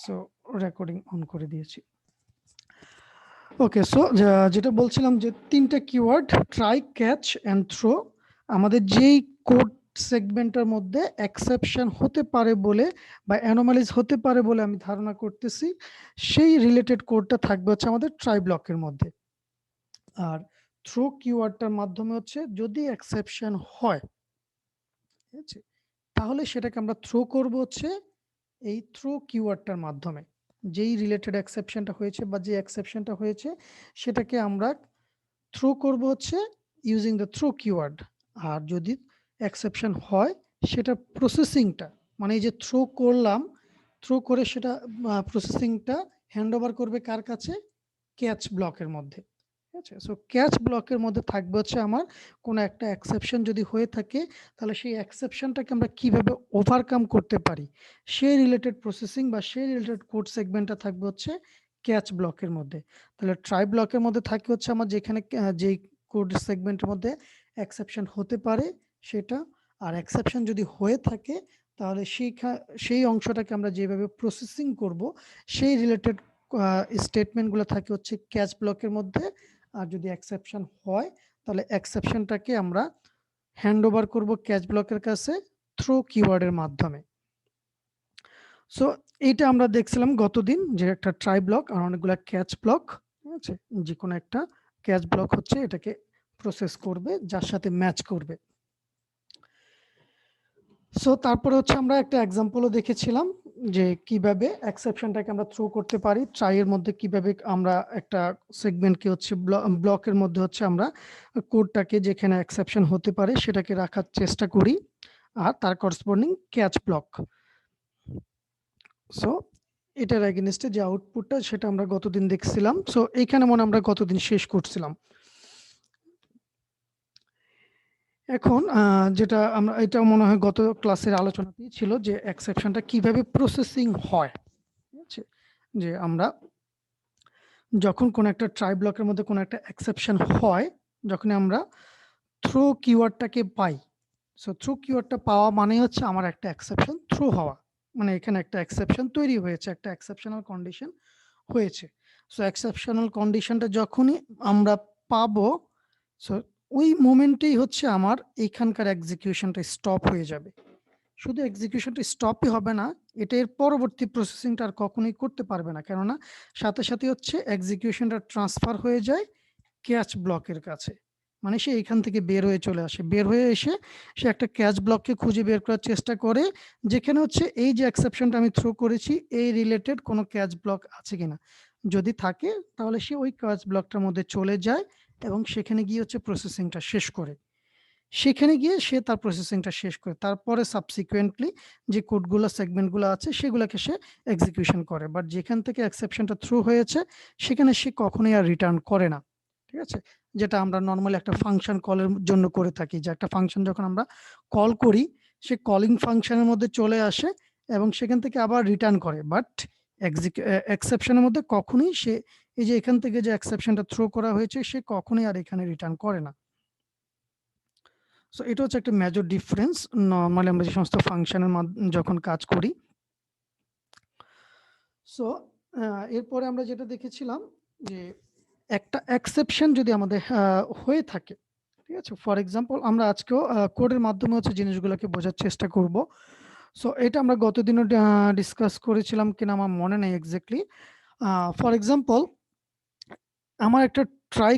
So recording on করে দিয়েছি। ওকে, so যেটা বলছিলাম যে তিনটা keyword try, catch and throw, আমাদের যেই কোড সেগমেন্টের মধ্যে এক্সেপশন হতে পারে বলে বা অ্যানোমালিজ হতে পারে বলে আমি ধারণা করতেছি, সেই রিলেটেড কোডটা থাকবে হচ্ছে আমাদের ট্রাই ব্লকের মধ্যে। আর থ্রো কিওয়ার্ডটার মাধ্যমে হচ্ছে যদি এক্সেপশন হয়, ঠিক আছে, তাহলে সেটাকে আমরা থ্রো করব হচ্ছে এই থ্রো কিওয়ার্ডটার মাধ্যমে। যেই রিলেটেড এক্সেপশনটা হয়েছে বা যে এক্সেপশনটা হয়েছে সেটাকে আমরা থ্রো করব হচ্ছে ইউজিং দ্য থ্রো কিওয়ার্ড। আর যদি এক্সেপশন হয় সেটা প্রসেসিংটা, মানে এই যে থ্রো করলাম, থ্রো করে সেটা প্রসেসিংটা হ্যান্ড ওভার করবে কার কাছে? ক্যাচ ব্লকের মধ্যে। ঠিক আছে, সো ক্যাচ ব্লকের মধ্যে থাকবে হচ্ছে আমার কোনো একটা এক্সেপশন যদি হয়ে থাকে, তাহলে সেই এক্সেপশনটাকে আমরা কিভাবে ওভারকাম করতে পারি সেই রিলেটেড প্রসেসিং বা সেই রিলেটেড কোড সেগমেন্টটা থাকবে হচ্ছে ক্যাচ ব্লকের মধ্যে। তাহলে ট্রাই ব্লকের মধ্যে থাকে হচ্ছে আমার যেখানে যেই কোড সেগমেন্টের মধ্যে এক্সেপশন হতে পারে সেটা, আর এক্সেপশন যদি হয়ে থাকে তাহলে সেই অংশটাকে আমরা যেভাবে প্রসেসিং করব সেই রিলেটেড স্টেটমেন্টগুলো থাকে হচ্ছে ক্যাচ ব্লকের মধ্যে। আর যদি এক্সেপশন হয় তাহলে এক্সেপশনটাকে আমরা হ্যান্ড ওভার করবো ক্যাচ ব্লকের কাছে থ্রো কিওয়ার্ডের মাধ্যমে। সো এইটা আমরা দেখছিলাম গতদিন যে একটা ট্রাই ব্লক আর অনেকগুলা ক্যাচ ব্লক, ঠিক আছে, যে কোনো একটা ক্যাচ ব্লক হচ্ছে এটাকে প্রসেস করবে যার সাথে ম্যাচ করবে। সো তারপরে হচ্ছে আমরা একটা এক্সাম্পলও দেখেছিলাম যে কিভাবে এক্সেপশনটাকে আমরা থ্রো করতে পারি, ট্রাই এর মধ্যে কিভাবে আমরা একটা সেগমেন্টকে হচ্ছে ব্লকের মধ্যে হচ্ছে আমরা কোডটাকে যেখানে এক্সেপশন হতে পারে সেটাকে রাখার চেষ্টা করি, আর তার করসপন্ডিং ক্যাচ ব্লক। সো এটার এগেইনস্টে যে আউটপুটটা সেটা আমরা গতদিন দেখছিলাম। সো এইখানে মনে আমরা গতদিন শেষ করছিলাম। এখন যেটা আমরা এটা মনে হয় গত ক্লাসের আলোচনাতেই ছিল যে এক্সেপশনটা কিভাবে প্রসেসিং হয়, ঠিক আছে, যে আমরা যখন কোনো একটা ট্রাই ব্লকের মধ্যে কোনো একটা এক্সেপশন হয়, যখন আমরা থ্রো কিওয়ার্ডটাকে পাই, সো থ্রো কিওয়ার্ডটা পাওয়া মানে হচ্ছে আমার একটা এক্সেপশন থ্রো হওয়া, মানে এখানে একটা এক্সেপশন তৈরি হয়েছে, একটা এক্সেপশনাল কন্ডিশন হয়েছে। সো এক্সেপশনাল কন্ডিশনটা যখনই আমরা পাবো, সো ওই মোমেন্টেই হচ্ছে আমার এখানকার এক্সিকিউশনটা স্টপ হয়ে যাবে। শুধু এক্সিকিউশনটা স্টপই হবে না, এটা এর পরবর্তী প্রসেসিংটা আর কখনোই করতে পারবে না, কেননা সাথে সাথে হচ্ছে এক্সিকিউশনটা ট্রান্সফার হয়ে যায় ক্যাচ ব্লকের কাছে। মানে সে এখান থেকে বের হয়ে চলে আসে, বের হয়ে এসে সে একটা ক্যাচ ব্লককে খুঁজে বের করার চেষ্টা করে যেখানে হচ্ছে এই যে এক্সেপশনটা আমি থ্রো করেছি এই রিলেটেড কোনো ক্যাচ ব্লক আছে কিনা। যদি থাকে তাহলে সে ওই ক্যাচ ব্লকটার মধ্যে চলে যায় এবং সেখানে গিয়ে হচ্ছে প্রসেসিংটা শেষ করে। সেখানে গিয়ে সে তার প্রসেসিংটা শেষ করে তারপরে সাবসিকুয়েন্টলি যে কোডগুলো সেগমেন্টগুলো আছে সেগুলোকে সে এক্সিকিউশন করে। বাট যেখান থেকে এক্সেপশনটা থ্রু হয়েছে সেখানে সে কখনোই আর রিটার্ন করে না, ঠিক আছে, যেটা আমরা নর্মালি একটা ফাংশন কলের জন্য করে থাকি, যে একটা ফাংশন যখন আমরা কল করি সে কলিং ফাংশনের মধ্যে চলে আসে এবং সেখান থেকে আবার রিটার্ন করে। বাট এক্সেপশনের মধ্যে কখনোই সে এই যে এখান থেকে যে এক্সেপশনটা থ্রো করা হয়েছে সে কখনোই আর এখানে রিটার্ন করে না। সো এটা হচ্ছে একটা মেজর ডিফারেন্স নরমালি আমরা যে সমস্ত ফাংশনের যখন কাজ করি। সো এরপরে আমরা যেটা দেখেছিলাম যে একটা এক্সেপশন যদি আমাদের হয়ে থাকে, ঠিক আছে, ফর এক্সাম্পল আমরা আজকেও কোডের মাধ্যমে হচ্ছে জিনিসগুলোকে বোঝার চেষ্টা করব। সো এটা আমরা গতদিনও ডিসকাস করেছিলাম কিনা আমার মনে নেই এক্স্যাক্টলি। ফর এক্সাম্পল আমার একটা ট্রাই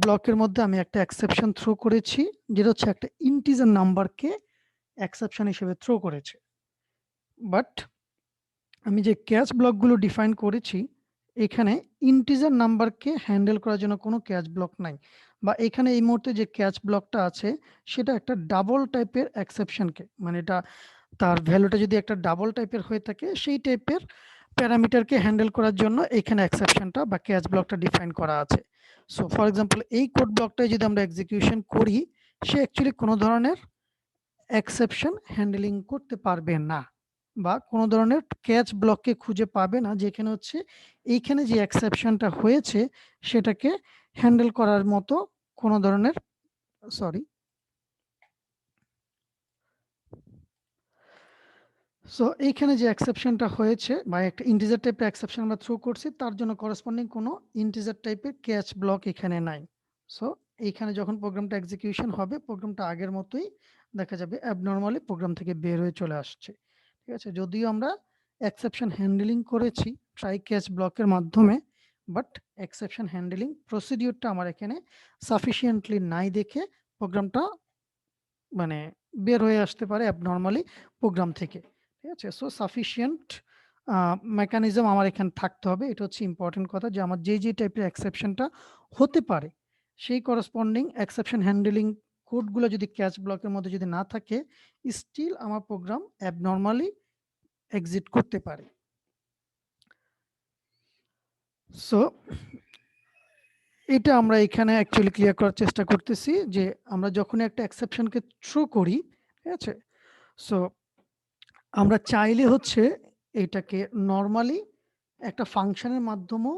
ব্লকের মধ্যে আমি একটা এক্সেপশন থ্রো করেছি যেটা হচ্ছে একটা ইন্টিজার নাম্বারকে এক্সেপশন হিসেবে থ্রো করেছে। বাট আমি যে ক্যাচ ব্লকগুলো ডিফাইন করেছি এখানে ইন্টিজার নাম্বারকে হ্যান্ডেল করার জন্য কোনো ক্যাচ ব্লক নাই, বা এখানে এই মুহূর্তে যে ক্যাচ ব্লকটা আছে সেটা একটা ডাবল টাইপের এক্সেপশনকে, মানে এটা তার ভ্যালুটা যদি একটা ডাবল টাইপের হয়ে থাকে সেই টাইপের প্যারামিটারকে হ্যান্ডেল করার জন্য এখানে এক্সেপশনটা বা ক্যাচ ব্লকটা ডিফাইন করা আছে। সো ফর এক্সাম্পল এই কোড ব্লকটাই যদি আমরা এক্সিকিউশন করি সে অ্যাকচুয়ালি কোনো ধরনের এক্সেপশন হ্যান্ডেলিং করতে পারবে না, বা কোনো ধরনের ক্যাচ ব্লককে খুঁজে পাবে না যেখানে হচ্ছে এইখানে যে এক্সেপশনটা হয়েছে সেটাকে হ্যান্ডেল করার মতো কোনো ধরনের সরি সো এইখানে যে এক্সেপশনটা হয়েছে বা একটা ইন্টিজার টাইপের এক্সেপশন আমরা থ্রো করছি, তার জন্য করসপন্ডিং কোনো ইন্টিজার টাইপের ক্যাচ ব্লক এখানে নাই। সো এইখানে যখন প্রোগ্রামটা এক্সিকিউশন হবে, প্রোগ্রামটা আগের মতোই দেখা যাবে অ্যাবনরমালি প্রোগ্রাম থেকে বের হয়ে চলে আসছে। ঠিক আছে, যদিও আমরা এক্সেপশন হ্যান্ডলিং করেছি ট্রাই ক্যাচ ব্লকের মাধ্যমে, বাট এক্সেপশন হ্যান্ডলিং প্রসিডিওরটা আমার এখানে সাফিসিয়েন্টলি নাই দেখে প্রোগ্রামটা মানে বের হয়ে আসতে পারে অ্যাবনরমালি প্রোগ্রাম থেকে। ঠিক আছে, সো সাফিসিয়েন্ট মেকানিজম আমার এখানে থাকতে হবে। এটা হচ্ছে ইম্পর্টেন্ট কথা, যে আমার যে টাইপের এক্সেপশনটা হতে পারে সেই করসপন্ডিং এক্সেপশন হ্যান্ডলিং কোডগুলো যদি ক্যাচ ব্লকের মধ্যে যদি না থাকে, স্টিল আমার প্রোগ্রাম অ্যাবনরমালি এক্সিট করতে পারে। সো এটা আমরা এখানে অ্যাকচুয়ালি ক্লিয়ার করার চেষ্টা করতেছি, যে আমরা যখন একটা এক্সেপশনকে থ্রো করি, ঠিক আছে, সো আমরা চাইলে হচ্ছে এটাকে নরমালি একটা ফাংশনের মাধ্যমেও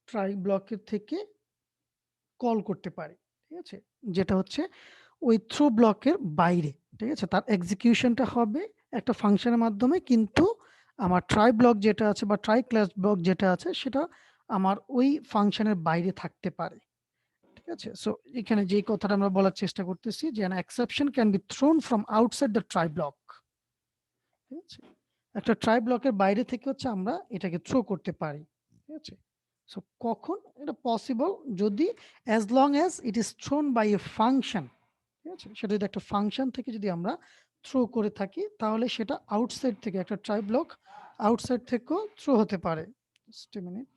ট্রাই ব্লকের থেকে কল করতে পারি। ঠিক আছে, যেটা হচ্ছে ওই থ্রো ব্লকের বাইরে। ঠিক আছে, তার এক্সিকিউশনটা হবে একটা ফাংশনের মাধ্যমে, কিন্তু আমার ট্রাই ব্লক যেটা আছে বা ট্রাই ক্লাস ব্লক যেটা আছে সেটা আমার ওই ফাংশনের বাইরে থাকতে পারে। ঠিক আছে, সো এখানে যে কথাটা আমরা বলার চেষ্টা করতেছি, যে an exception can be thrown from outside the try block। ঠিক আছে, একটা ট্রাই ব্লকের বাইরে থেকে হচ্ছে আমরা এটাকে থ্রো করতে পারি। ঠিক আছে, সো কখন এটা পসিবল, যদি as long as it is thrown by a function. ঠিক আছে, সেটা যদি একটা ফাংশন থেকে যদি আমরা থ্রো করে থাকি, তাহলে সেটা আউটসাইড থেকে একটা ট্রাই ব্লক আউটসাইড থেকেও থ্রো হতে পারে। Just a minute.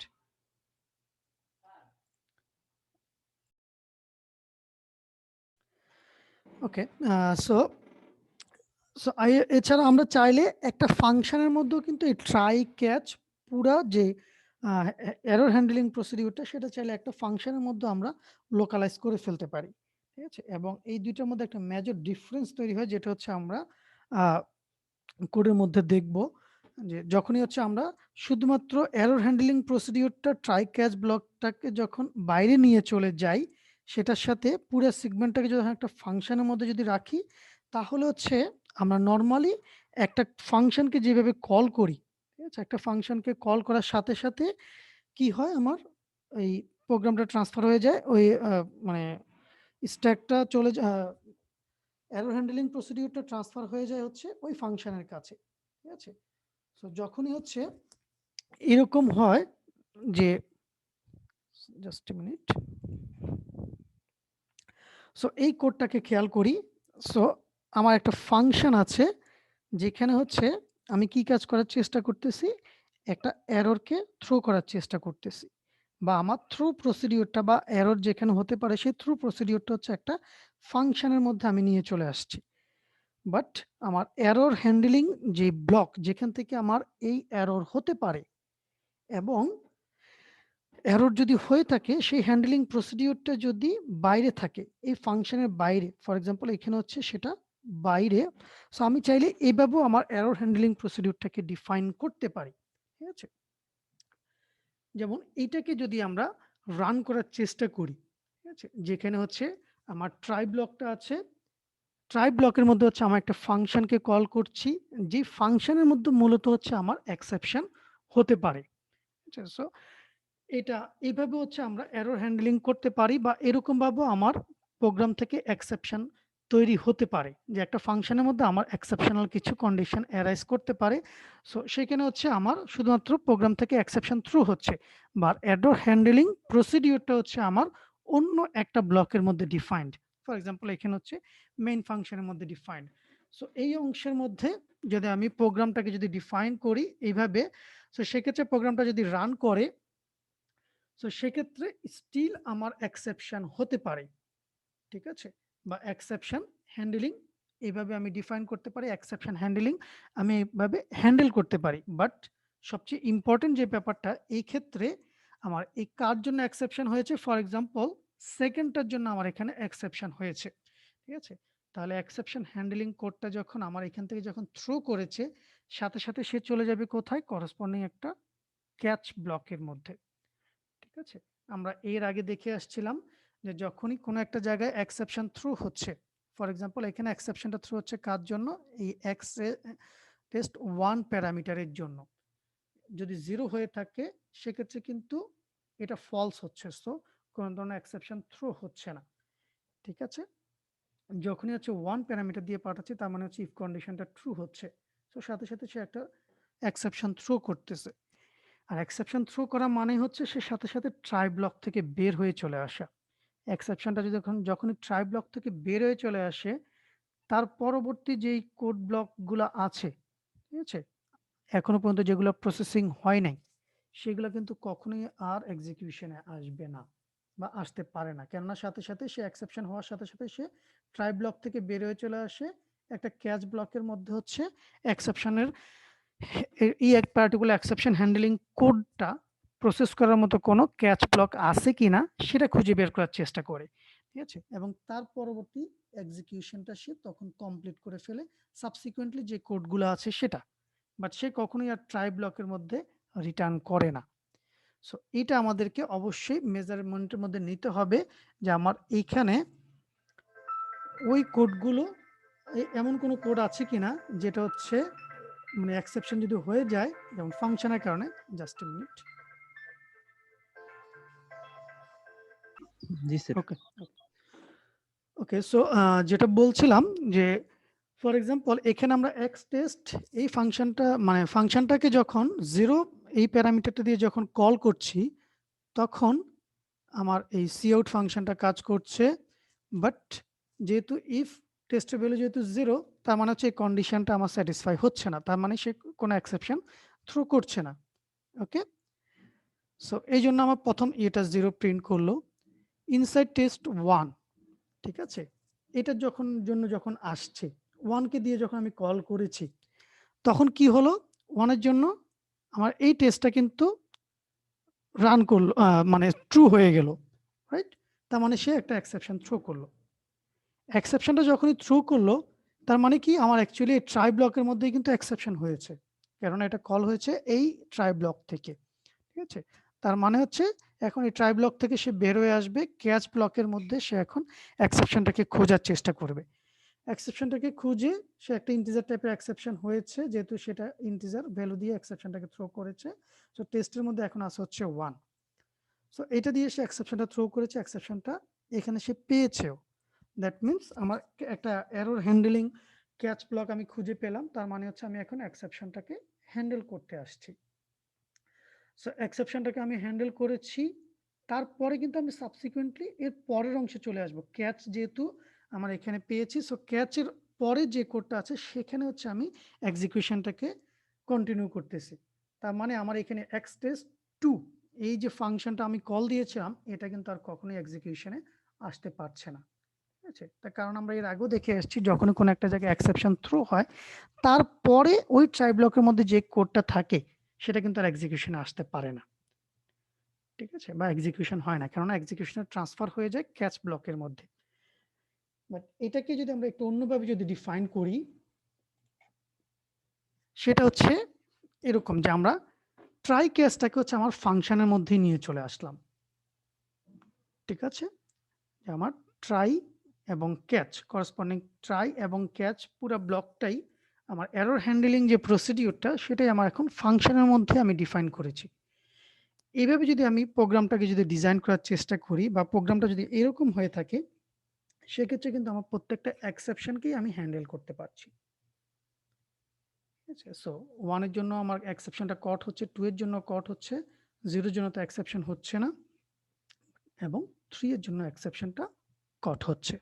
Okay, so so এছাড়া আমরা চাইলে একটা ফাংশনের মধ্যেও কিন্তু এই ট্রাই ক্যাচ পুরা যে এরর হ্যান্ডলিং প্রসিডিউরটা, সেটা চাইলে একটা ফাংশনের মধ্যে আমরা লোকালাইজ করে ফেলতে পারি। ঠিক আছে, এবং এই দুইটার মধ্যে একটা মেজর ডিফারেন্স তৈরি হয়, যেটা হচ্ছে আমরা কোডের মধ্যে দেখব, যে যখনই হচ্ছে আমরা শুধুমাত্র এরর হ্যান্ডলিং প্রসিডিউরটা ট্রাই ক্যাচ ব্লকটাকে যখন বাইরে নিয়ে চলে যাই, সেটার সাথে পুরো সেগমেন্টটাকে যখন একটা ফাংশনের মধ্যে যদি রাখি, তাহলে হচ্ছে আমরা নর্মালি একটা ফাংশনকে যেভাবে কল করি, ঠিক আছে, একটা ফাংশনকে কল করার সাথে সাথে কি হয়, আমার এই প্রোগ্রামটা ট্রান্সফার হয়ে যায় ওই মানে স্ট্যাকটা চলে যায়, এরর হ্যান্ডলিং প্রসিডিউরটা ট্রান্সফার হয়ে যায় হচ্ছে ওই ফাংশনের কাছে। ঠিক আছে, সো যখনই হচ্ছে এরকম হয়, যে জাস্ট এ মিনিট, সো এই কোডটাকে খেয়াল করি। সো আমার একটা ফাংশন আছে, যেখানে হচ্ছে আমি কি কাজ করার চেষ্টা করতেছি, একটা এররকে থ্রো করার চেষ্টা করতেছি, বা আমার থ্রু প্রসিডিউরটা বা এরর যেখানে হতে পারে সেই থ্রু প্রসিডিউরটা হচ্ছে একটা ফাংশনের মধ্যে আমি নিয়ে চলে আসছি। বাট আমার এরর হ্যান্ডলিং যে ব্লক, যেখান থেকে আমার এই এরর হতে পারে, এবং এরর যদি হয়ে থাকে সেই হ্যান্ডলিং প্রসিডিউরটা যদি বাইরে থাকে, এই ফাংশনের বাইরে, ফর এক্সাম্পল এখানে হচ্ছে সেটা বাইরে, সো আমি চাইলে এইভাবেও আমার এরর হ্যান্ডলিং প্রসিডিউরটাকে ডিফাইন করতে পারি। ঠিক আছে, যেমন এইটাকে যদি আমরা রান করার চেষ্টা করি, ঠিক আছে, যেখানে হচ্ছে আমার ট্রাই ব্লকটা আছে, ট্রাই ব্লকের মধ্যে হচ্ছে আমার একটা ফাংশনকে কল করছি, যে ফাংশনের মধ্যে মূলত হচ্ছে আমার এক্সেপশন হতে পারে। ঠিক আছে, সো এটা এইভাবে হচ্ছে আমরা এরর হ্যান্ডলিং করতে পারি, বা এরকম ভাবেও আমার প্রোগ্রাম থেকে এক্সেপশন তৈরি হতে পারে, যে একটা ফাংশনের মধ্যে আমার এক্সেপশনাল কিছু কন্ডিশন অ্যারাইজ করতে পারে। সো সেখানে হচ্ছে আমার শুধুমাত্র প্রোগ্রাম থেকে এক্সেপশন থ্রু হচ্ছে, বা এরর হ্যান্ডলিং প্রসিডিউরটা হচ্ছে আমার অন্য একটা ব্লকের মধ্যে ডিফাইন্ড। ফর এক্সাম্পল এখানে হচ্ছে মেইন ফাংশনের মধ্যে ডিফাইন্ড। সো এই অংশের মধ্যে যদি আমি প্রোগ্রামটাকে যদি ডিফাইন করি এইভাবে, সো সেক্ষেত্রে প্রোগ্রামটা যদি রান করে, সো সেক্ষেত্রে স্টিল আমার এক্সেপশন হতে পারে। ঠিক আছে, বা এক্সেপশন হ্যান্ডলিং এইভাবে আমি ডিফাইন করতে পারি, এক্সেপশন হ্যান্ডলিং আমি এইভাবে হ্যান্ডেল করতে পারি। বাট সবচেয়ে ইম্পর্টেন্ট যে ব্যাপারটা এই ক্ষেত্রে, আমার এই কার জন্য এক্সেপশন হয়েছে, ফর এক্সাম্পল সেকেন্ডটার জন্য আমার এখানে এক্সেপশন হয়েছে। ঠিক আছে, তাহলে এক্সেপশন হ্যান্ডলিং কোডটা যখন আমার এখান থেকে যখন থ্রো করেছে, সাথে সাথে সে চলে যাবে কোথায়, করসপন্ডিং একটা ক্যাচ ব্লকের মধ্যে। ঠিক আছে, আমরা এর আগে দেখে আসছিলাম যে যখনই কোনো একটা জায়গায় এক্সেপশন থ্রু হচ্ছে, ফর এক্সাম্পল এখানে এক্সেপশনটা থ্রু হচ্ছে কার জন্য, এই এক্স টেস্ট 1 প্যারামিটারের জন্য। যদি 0 হয়ে থাকে সেক্ষেত্রে কিন্তু এটা ফলস হচ্ছে, সো কোনো ধরনের এক্সেপশন থ্রো হচ্ছে না। ঠিক আছে, যখনই হচ্ছে 1 প্যারামিটার দিয়ে পাঠাচ্ছি তার মানে হচ্ছে ইফ কন্ডিশনটা ট্রু হচ্ছে, তো সাথে সাথে সে একটা এক্সেপশন থ্রো করতেছে। আর এক্সেপশন থ্রো করা মানে হচ্ছে সে সাথে সাথে ট্রাই ব্লক থেকে বের হয়ে চলে আসা। এক্সেপশনটা যখনই ট্রাই ব্লক থেকে বের হয়ে চলে আসে, তার পরবর্তী যেই কোড ব্লকগুলো আছে, ঠিক আছে, এখনো পর্যন্ত যেগুলো প্রসেসিং হয় নাই, সেগুলো কিন্তু কখনোই আর এক্সিকিউশনে আসবে না বা আসতে পারে না। কেননা সাথে সাথে সে এক্সেপশন হওয়ার সাথে সাথে সে ট্রাই ব্লক থেকে বের হয়ে চলে আসে। একটা ক্যাচ ব্লকের মধ্যে হচ্ছে এক্সেপশনের এই এক পার্টিকুলার এক্সেপশন হ্যান্ডলিং কোডটা প্রসেস করার মতো কোনো ক্যাচ ব্লক আছে কিনা সেটা খুঁজে বের করার চেষ্টা করে। ঠিক আছে, এবং তার পরবর্তী এক্সিকিউশনটা সে তখন কমপ্লিট করে ফেলে সাবসিকুয়েন্টলি যে কোডগুলো আছে সেটা, বাট সে কখনোই আর ট্রাই ব্লকের মধ্যে রিটার্ন করে না। সো এটা আমাদেরকে অবশ্যই মেজারমেন্টের মধ্যে নিতে হবে যে আমার এইখানে ওই কোডগুলো এমন কোনো কোড আছে কিনা যেটা হচ্ছে মানে এক্সেপশন যদি হয়ে যায়, যেমন ফাংশনের কারণে। Just a minute. G sir. Okay okay, so যেটা বলছিলাম যে ফর এক্সাম্পল এখানে আমরা এক্স টেস্ট এই ফাংশনটা মানে ফাংশনটাকে যখন 0 এই প্যারামিটারটা দিয়ে যখন কল করছি, তখন আমার এই সিআউট ফাংশনটা কাজ করছে। বাট যেহেতু ইফ টেস্টের ভ্যালু যেহেতু 0, তার মানে হচ্ছে এই কন্ডিশনটা আমার স্যাটিসফাই হচ্ছে না, তার মানে সে কোনো এক্সেপশন থ্রো করছে না। ওকে, সো এই জন্য আমার প্রথম এটা 0 প্রিন্ট করলো। ইনসাইড টেস্ট 1, ঠিক আছে, এটার যখন আসছে 1 কে দিয়ে যখন আমি কল করেছি, তখন কি হলো, 1 এর জন্য আমার এই টেস্টটা কিন্তু রান করলো, মানে ট্রু হয়ে গেল, রাইট? তার মানে সে একটা এক্সেপশন থ্রো করলো। এক্সেপশনটা যখনই থ্রো করলো, তার মানে কি আমার অ্যাকচুয়ালি এই ট্রাই ব্লকের মধ্যেই কিন্তু এক্সেপশন হয়েছে, কারণ এটা কল হয়েছে এই ট্রাই ব্লক থেকে। ঠিক আছে, তার মানে হচ্ছে এখন এই ট্রাই ব্লক থেকে সে বের হয়ে আসবে, ক্যাচ ব্লকের মধ্যে সে এখন এক্সেপশনটাকে খোঁজার চেষ্টা করবে। এক্সেপশনটাকে খুঁজে সে একটা ইন্টিজার টাইপের এক্সেপশন হয়েছে, যেহেতু সেটা ইন্টিজার ভ্যালু দিয়ে এক্সেপশনটাকে থ্রো করেছে। সো টেস্টের মধ্যে এখন আছে হচ্ছে 1। সো এটা দিয়ে সে এক্সেপশনটা থ্রো করেছে, এক্সেপশনটা এখানে সে পেয়েছেও। দ্যাট মিনস আমার একটা এরর হ্যান্ডলিং ক্যাচ ব্লক আমি খুঁজে পেলাম, তার মানে হচ্ছে আমি এখন এক্সেপশনটাকে হ্যান্ডেল করতে আসছি। সো এক্সেপশনটাকে আমি হ্যান্ডেল করেছি, তারপরে কিন্তু আমি সাবসিকুয়েন্টলি এর পরের অংশে চলে আসবো। ক্যাচ যেহেতু আমার এখানে পেয়েছি, সো ক্যাচের পরে যে কোডটা আছে সেখানে হচ্ছে আমি এক্সিকিউশনটাকে কন্টিনিউ করতেছি। তার মানে আমার এখানে xtest2 এই যে ফাংশনটা আমি কল দিয়েছিলাম, এটা কিন্তু আর কখনোই এক্সিকিউশনে আসতে পারছে না। ঠিক আছে, তার কারণ আমরা এর আগেও দেখে এসেছি, যখন কোনো একটা জায়গায় এক্সেপশন থ্রো হয়, তারপরে ওই ট্রাই ব্লকের মধ্যে যে কোডটা থাকে সেটা কিন্তু আর এক্সিকিউশনে আসতে পারে না। ঠিক আছে, বা এক্সিকিউশন হয় না, কেননা এক্সিকিউশনের ট্রান্সফার হয়ে যায় ক্যাচ ব্লকের মধ্যে। বাট এটাকে যদি আমরা একটু অন্যভাবে যদি ডিফাইন করি, সেটা হচ্ছে এরকম যে আমরা ট্রাই ক্যাচটাকে হচ্ছে আমার ফাংশনের মধ্যে নিয়ে চলে আসলাম। ঠিক আছে, যে আমার ট্রাই এবং ক্যাচ করসপন্ডিং ট্রাই এবং ক্যাচ পুরো ব্লকটাই আমার এরর হ্যান্ডলিং যে প্রসিডিউরটা, সেটাই আমার এখন ফাংশনের মধ্যে আমি ডিফাইন করেছি। এইভাবে যদি আমি প্রোগ্রামটাকে যদি ডিজাইন করার চেষ্টা করি বা প্রোগ্রামটা যদি এরকম হয়ে থাকে, সেক্ষেত্রে কিন্তু আমার প্রত্যেকটা এক্সেপশনকেই আমি হ্যান্ডেল করতে পারছি। ঠিক আছে, সো 1 এর জন্য আমার এক্সেপশনটা কট হচ্ছে, 2 এর জন্য কট হচ্ছে, 0 এর জন্য তো এক্সেপশন হচ্ছে না, এবং 3 এর জন্য এক্সেপশনটা কট হচ্ছে।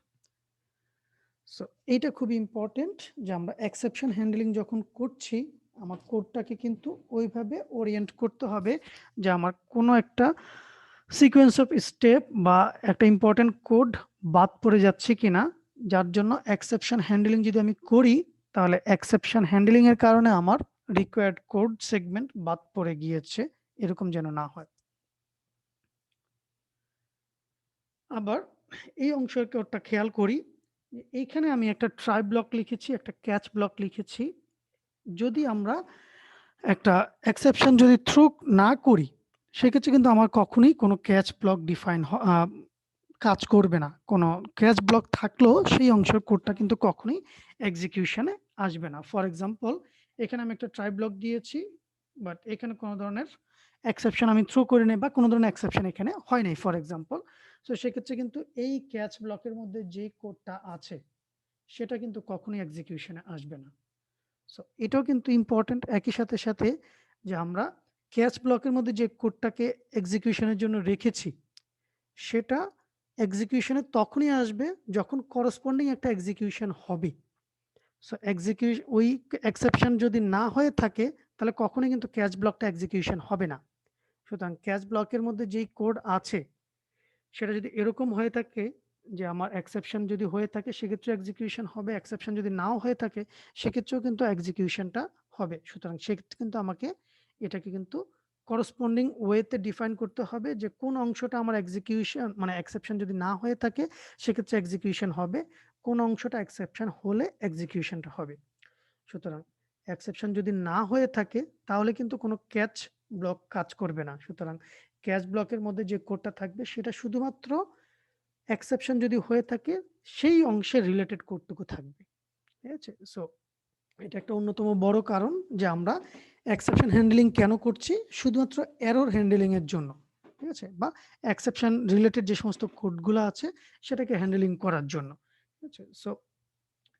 সো এইটা খুবই ইম্পর্টেন্ট যে আমরা এক্সেপশন হ্যান্ডলিং যখন করছি, আমার কোডটাকে কিন্তু ওইভাবে ওরিয়েন্ট করতে হবে যে আমার কোনো একটা সিকোয়েন্স অফ স্টেপ বা একটা ইম্পর্টেন্ট কোড বাদ পড়ে যাচ্ছে কিনা, যার জন্য এক্সেপশন হ্যান্ডলিং যদি আমি করি, তাহলে এক্সেপশন হ্যান্ডলিং এর কারণে আমার রিকোয়ার্ড কোড সেগমেন্ট বাদ পড়ে গিয়েছে, এরকম যেন না হয়। আবার এই অংশের কোডটা খেয়াল করি, এইখানে আমি একটা ট্রাই ব্লক লিখেছি, একটা ক্যাচ ব্লক লিখেছি। যদি আমরা একটা এক্সেপশন যদি থ্রো না করি, সেক্ষেত্রে কিন্তু আমার কখনোই কোনো ক্যাচ ব্লক ডিফাইন কাজ করবে না। কোনো ক্যাচ ব্লক থাকলেও সেই অংশের কোডটা কিন্তু কখনোই এক্সিকিউশনে আসবে না। ফর এক্সাম্পল এখানে আমি একটা ট্রাই ব্লক দিয়েছি, বাট এখানে কোনো ধরনের এক্সেপশন আমি থ্রো করি নাই বা কোনো ধরনের এক্সেপশন এখানে হয় নাই ফর এক্সাম্পল। সো সেক্ষেত্রে কিন্তু এই ক্যাচ ব্লকের মধ্যে যে কোডটা আছে সেটা কিন্তু কখনোই এক্সিকিউশনে আসবে না। সো এটাও কিন্তু ইম্পর্টেন্ট। একই সাথে সাথে যে আমরা ক্যাচ ব্লকের মধ্যে যে কোডটাকে এক্সিকিউশনের জন্য রেখেছি সেটা এক্সিকিউশনে তখনই আসবে যখন করসপন্ডিং একটা এক্সিকিউশন হবে। সো ওই এক্সেপশন যদি না হয়ে থাকে তাহলে কখনোই কিন্তু ক্যাচ ব্লকটা এক্সিকিউশন হবে না। সুতরাং ক্যাচ ব্লকের মধ্যে যেই কোড আছে সেটা যদি এরকম হয়ে থাকে যে আমার এক্সেপশন যদি হয়ে থাকে সেক্ষেত্রে এক্সিকিউশন হবে, এক্সেপশন যদি নাও হয়ে থাকে সেক্ষেত্রেও কিন্তু এক্সিকিউশনটা হবে। সুতরাং সেক্ষেত্রে কিন্তু আমাকে এটাকে কিন্তু করসপন্ডিং ওয়েতে ডিফাইন করতে হবে যে কোন অংশটা আমার এক্সিকিউশন মানে এক্সেপশন যদি না হয়ে থাকে সেক্ষেত্রে এক্সিকিউশন হবে, কোন অংশটা এক্সেপশন হলে এক্সিকিউশনটা হবে। সুতরাং এক্সেপশন যদি না হয়ে থাকে তাহলে কিন্তু কোনো ক্যাচ ব্লক কাজ করবে না। সুতরাং ক্যাচ ব্লকের মধ্যে যে কোডটা থাকবে সেটা শুধুমাত্র এক্সেপশন যদি হয়ে থাকে সেই অংশের রিলেটেড কোডটুকু থাকবে। ঠিক আছে? সো এটা একটা অন্যতম বড় কারণ যে আমরা এক্সেপশন হ্যান্ডলিং কেন করছি, শুধুমাত্র এরর হ্যান্ডলিং এর জন্য। ঠিক আছে? বা এক্সেপশন রিলেটেড যে সমস্ত কোডগুলো আছে সেটাকে হ্যান্ডলিং করার জন্য। ঠিক আছে? সো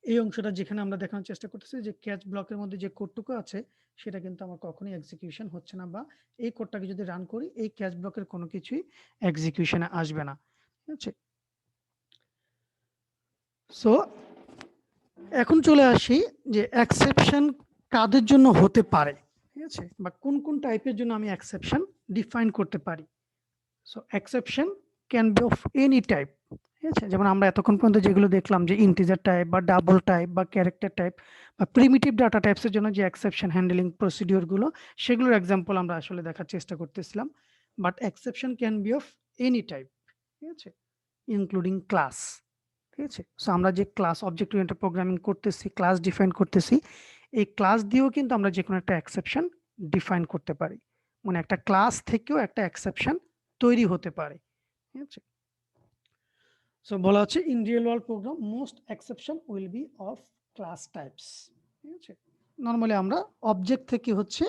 এই অংশটা যেখানে আমরা দেখানোর চেষ্টা করতেছি যে ক্যাচ ব্লকের মধ্যে যে কোডটুকু আছে সেটা কিন্তু আমার কখনোই এক্সিকিউশন হচ্ছে না, বা এই কোডটাকে যদি রান করি এই ক্যাচ ব্লকের কোনো কিছুই এক্সিকিউশনে আসবে না। ঠিক আছে? সো এখন চলে আসি যে এক্সেপশন কাদের জন্য হতে পারে, ঠিক আছে, বা কোন কোন টাইপের জন্য আমি এক্সেপশন ডিফাইন করতে পারি। So exception can be of any type. ঠিক আছে, যেমন আমরা এতক্ষণ পর্যন্ত যেগুলো দেখলাম যে ইন্টিজার টাইপ বা ডাবল টাইপ বা ক্যারেক্টার টাইপ বা প্রিমিটিভ ডাটা টাইপসের জন্য যে এক্সেপশন হ্যান্ডলিং প্রসিডিওর গুলো সেগুলোর এক্সাম্পল আমরা আসলে দেখার চেষ্টা করতেছিলাম। But exception can be of any type, ঠিক আছে, ইনক্লুডিং ক্লাস। ঠিক আছে, সো আমরা যে ক্লাস অবজেক্ট ওরিয়েন্টেড প্রোগ্রামিং করতেছি, ক্লাস ডিফাইন করতেছি, এই ক্লাস দিয়েও কিন্তু আমরা যে কোনো একটা এক্সেপশন ডিফাইন করতে পারি। মানে একটা ক্লাস থেকেও একটা এক্সেপশন তৈরি হতে পারে। ঠিক আছে, সো বলা হচ্ছে in real world program most exception will be of class types. ঠিক আছে, নর্মালি আমরা অবজেক্ট থেকে হচ্ছে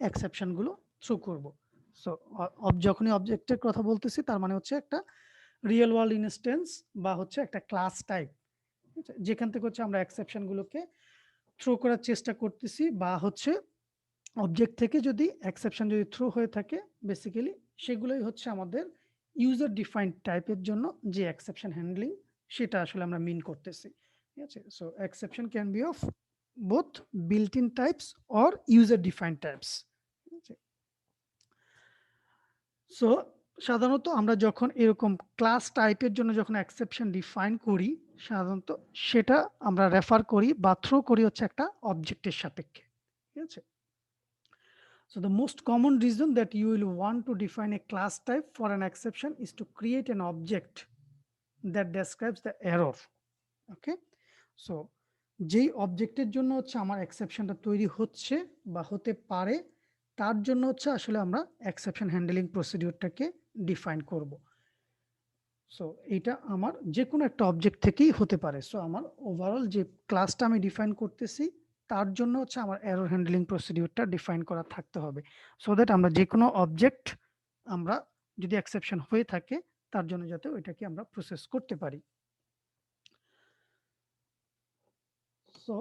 এক্সেপশন গুলো থ্রো করব। সো যখনই অবজেক্টের কথা বলতেছি তার মানে হচ্ছে একটা রিয়েল ওয়ার্ল্ড ইনস্ট্যান্স বা হচ্ছে একটা ক্লাস টাইপ, যেখান থেকে হচ্ছে আমরা এক্সেপশন গুলোকে থ্রো করার চেষ্টা করতেছি, বা হচ্ছে অবজেক্ট থেকে যদি এক্সেপশন যদি থ্রো হয়ে থাকে বেসিক্যালি সেগুলোই হচ্ছে আমাদের ইউজার ডিফাইন্ড টাইপের জন্য যে এক্সেপশন হ্যান্ডলিং সেটা আসলে আমরা মিন করতেছি। ঠিক আছে, so exception can be of both built in types or user defined types. ঠিক আছে, সো সাধারণত আমরা যখন এরকম ক্লাস টাইপের জন্য যখন এক্সেপশন ডিফাইন করি সাধারণত সেটা আমরা রেফার করি বা থ্রো করি হচ্ছে একটা অবজেক্টের সাপেক্ষে। ঠিক আছে, so the most common reason that you will want to define a class type for an exception is to create an object that describes the error. Okay, so যেই অবজেক্টের জন্য হচ্ছে আমার এক্সেপশনটা তৈরি হচ্ছে বা হতে পারে তার জন্য হচ্ছে আসলে আমরা এক্সেপশন হ্যান্ডলিং প্রসিডিউরটাকে ডিফাইন করব। সো এটা আমার যে কোনো একটা অবজেক্ট থেকেই হতে পারে। সো আমার ওভারঅল যে ক্লাসটা আমি ডিফাইন করতেছি তার জন্য হচ্ছে আমার এরর হ্যান্ডলিং প্রসিডিউরটা ডিফাইন করা থাকতে হবে, সো দ্যাট আমরা যে কোনো অবজেক্ট আমরা যদি এক্সেপশন হয়ে থাকে তার জন্য যাতে ওইটাকে আমরা প্রসেস করতে পারি। সো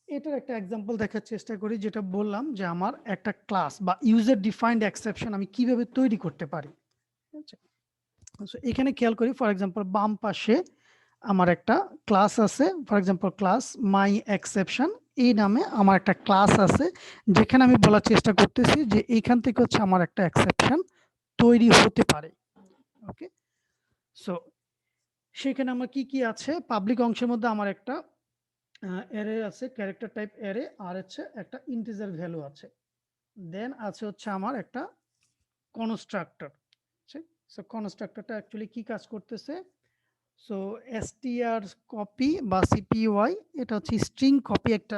এটার একটা এক্সাম্পল দেখার চেষ্টা করি, যেটা বললাম যে আমার একটা ক্লাস বা ইউজার ডিফাইন্ড এক্সেপশন আমি কিভাবে তৈরি করতে পারি। ঠিক আছে, সো এখানে খেয়াল করি ফর এক্সাম্পল বাম পাশে আমার একটা ক্লাস আছে, for example class my exception এই নামে আমার একটা ক্লাস আছে, যেখানে আমি বলার চেষ্টা করতেছি যে এইখান থেকে হচ্ছে আমার একটা এক্সেপশন তৈরি হতে পারে। ওকে, সো সেখানে আমার কি কি আছে, পাবলিক অংশের মধ্যে আমার একটা অ্যারে আছে, ক্যারেক্টার টাইপ অ্যারে, আর হচ্ছে একটা ইন্টিজার ভ্যালু আছে, দেন আছে হচ্ছে আমার একটা কনস্ট্রাক্টর। সো কনস্ট্রাক্টরটা অ্যাকচুয়ালি কি কাজ করতেছে, সো str কপি বা cpy এটা হচ্ছে স্ট্রিং কপি একটা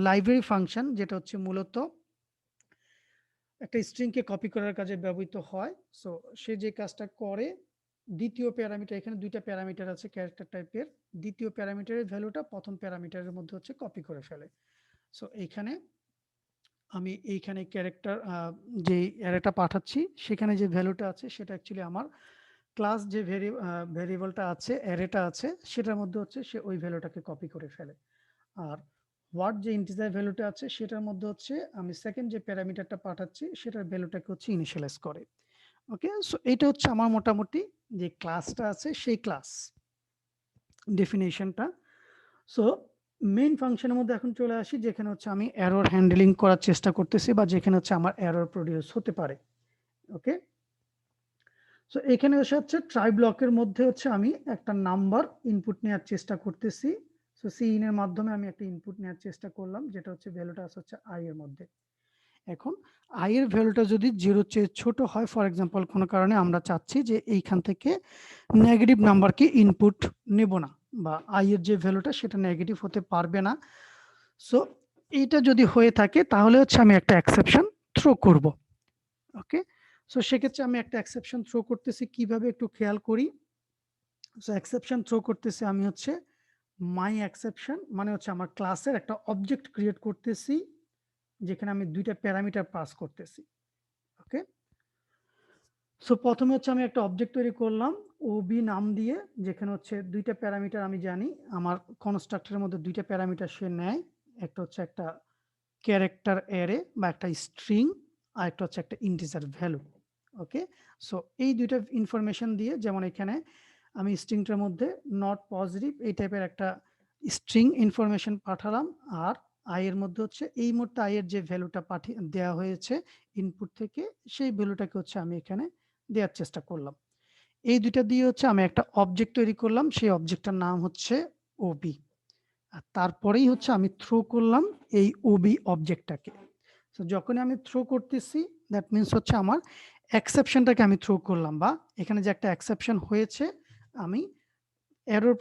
লাইব্রেরি ফাংশন, যেটা হচ্ছে মূলত একটা স্ট্রিংকে কপি করার কাজে ব্যবহৃত হয়। সো সে যে কাজটা করে দ্বিতীয় প্যারামিটার, এখানে দুইটা প্যারামিটার আছে ক্যারেক্টার টাইপের, দ্বিতীয় প্যারামিটারের ভ্যালুটা প্রথম প্যারামিটারের মধ্যে হচ্ছে কপি করে ফেলে। সো এইখানে আমি এইখানে ক্যারেক্টার যে অ্যারেটা পাঠাচ্ছি সেখানে যে ভ্যালুটা আছে সেটা অ্যাকচুয়ালি আমার ক্লাস যে ভেরিয়েবলটা আছে অ্যারেটা আছে সেটার মধ্যে হচ্ছে সে ওই ভ্যালুটাকে কপি করে ফেলে। আর হোয়াট যে ইন্টিজার ভ্যালুটা আছে সেটার মধ্যে হচ্ছে আমি সেকেন্ড যে প্যারামিটারটা পাঠাচ্ছি সেটার ভ্যালুটাকে হচ্ছে ইনিশিয়ালাইজ করে। ওকে, সো এটা হচ্ছে আমার মোটামুটি যে ক্লাসটা আছে সেই ক্লাস ডেফিনেশনটা। সো মেইন ফাংশনের মধ্যে এখন চলে আসি যেখানে হচ্ছে আমি এরর হ্যান্ডলিং করার চেষ্টা করতেছি বা যেখানে হচ্ছে আমার এরর প্রডিউস হতে পারে। ওকে, সো এখানে এসে হচ্ছে ট্রাই ব্লকের মধ্যে হচ্ছে আমি একটা নাম্বার ইনপুট নেওয়ার চেষ্টা করতেছি। সো সিইন এর মাধ্যমে আমি একটা ইনপুট নেওয়ার চেষ্টা করলাম যেটা হচ্ছে ভ্যালুটা আছে হচ্ছে আই এর মধ্যে। এখন আই এর ভ্যালুটা যদি 0 চেয়ে ছোট হয়, ফর এক্সাম্পল কোনো কারণে আমরা চাচ্ছি যে এইখান থেকে নেগেটিভ নাম্বারকে ইনপুট নেব না বা আই এর যে ভ্যালুটা সেটা নেগেটিভ হতে পারবে না। সো এইটা যদি হয়ে থাকে তাহলে হচ্ছে আমি একটা এক্সেপশন থ্রো করব। ওকে, সো সেক্ষেত্রে আমি একটা এক্সেপশন থ্রো করতেছি কিভাবে একটু খেয়াল করি। সো এক্সেপশন থ্রো করতেছি আমি হচ্ছে মাই এক্সেপশন মানে হচ্ছে আমার ক্লাসের একটা অবজেক্ট ক্রিয়েট করতেছি যেখানে আমি দুইটা প্যারামিটার পাস করতেছি। ওকে, সো প্রথমে হচ্ছে আমি একটা অবজেক্ট তৈরি করলাম ওবি নাম দিয়ে, যেখানে হচ্ছে দুইটা প্যারামিটার আমি জানি আমার কনস্ট্রাক্টরের মধ্যে দুইটা প্যারামিটার সে নেয়, একটা হচ্ছে একটা ক্যারেক্টার অ্যারে বা একটা স্ট্রিং আর একটা হচ্ছে একটা ইন্টিজার ভ্যালু। ওকে, সো এই দুইটা ইনফরমেশন দিয়ে, যেমন এখানে আমি স্ট্রিংটার মধ্যে নট পজিটিভ এই টাইপের একটা স্ট্রিং ইনফরমেশন পাঠালাম, আর আই এর মধ্যে হচ্ছে এই মুহূর্তে আই এর যে ভ্যালুটা পাঠিয়ে দেওয়া হয়েছে ইনপুট থেকে সেই ভ্যালুটাকে হচ্ছে আমি এখানে দেওয়ার চেষ্টা করলাম। এই দুইটা দিয়ে হচ্ছে আমি একটা অবজেক্ট তৈরি করলাম, সেই অবজেক্টটার নাম হচ্ছে ওবি। আর তারপরেই হচ্ছে আমি থ্রো করলাম এই ওবি অবজেক্টটাকে। সো যখনই আমি থ্রো করতেছি দ্যাট মিনস হচ্ছে আমার এক্সেপশনটাকে আমি থ্রো করলাম, বা এখানে যে একটা এক্সেপশন হয়েছে আমি এরর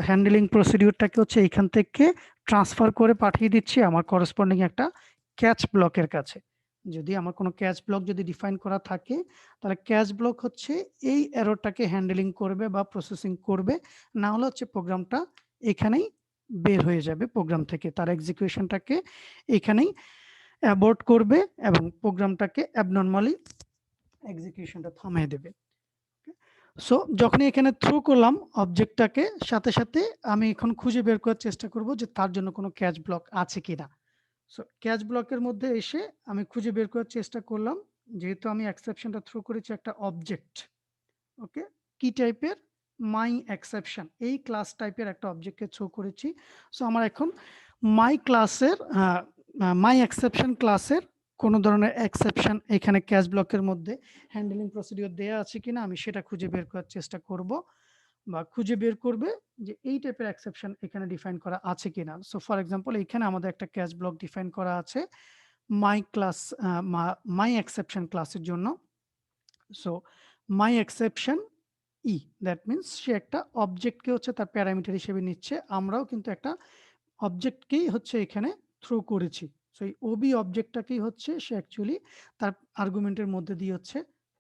হ্যান্ডলিং প্রসিডিউরটাকে হচ্ছে এখান থেকে ট্রান্সফার করে পাঠিয়ে দিচ্ছি আমার করসপন্ডিং একটা ক্যাচ ব্লকের কাছে। যদি আমার কোনো ক্যাচ ব্লক যদি ডিফাইন করা থাকে তাহলে ক্যাচ ব্লক হচ্ছে এই এররটাকে হ্যান্ডলিং করবে বা প্রসেসিং করবে, না হলে হচ্ছে প্রোগ্রামটা এখানেই বের হয়ে যাবে প্রোগ্রাম থেকে, তার এক্সিকিউশনটাকে এখানেই অ্যাবর্ট করবে এবং প্রোগ্রামটাকে অ্যাবনর্মালি এক্সিকিউশনটা থামিয়ে দেবে। সো যখনই এখানে থ্রো করলাম অবজেক্টটাকে, সাথে সাথে আমি এখন খুঁজে বের করার চেষ্টা করব যে তার জন্য কোনো ক্যাচ ব্লক আছে কিনা। সো ক্যাচ ব্লকের মধ্যে এসে আমি খুঁজে বের করার চেষ্টা করলাম, যেহেতু আমি এক্সেপশনটা থ্রো করেছি একটা অবজেক্ট। ওকে, কি টাইপের? মাই এক্সেপশন, এই ক্লাস টাইপের একটা অবজেক্টকে থ্রো করেছি। সো আমার এখন মাই ক্লাসের মাই এক্সেপশন ক্লাসের কোনো ধরনের এক্সেপশন এখানে ক্যাচ ব্লকের মধ্যে হ্যান্ডলিং প্রসিডিওর দেয়া আছে কিনা আমি সেটা খুঁজে বের করার চেষ্টা করব, বা খুঁজে বের করবে যে এই টাইপের এক্সেপশন এখানে ডিফাইন করা আছে কিনা। সো ফর এক্সাম্পল এখানে আমাদের একটা ক্যাচ ব্লক ডিফাইন করা আছে মাই ক্লাস মাই এক্সেপশন ক্লাসের জন্য। সো মাই এক্সেপশন ই, দ্যাট মিনস সে একটা অবজেক্টকে হচ্ছে তার প্যারামিটার হিসেবে নিচ্ছে, আমরাও কিন্তু একটা অবজেক্টকেই হচ্ছে এখানে থ্রো করেছি। সো এই ওবি অবজেক্টটাকেই হচ্ছে সে অ্যাকচুয়ালি তার আর্গুমেন্টের মধ্যে দিয়ে হচ্ছে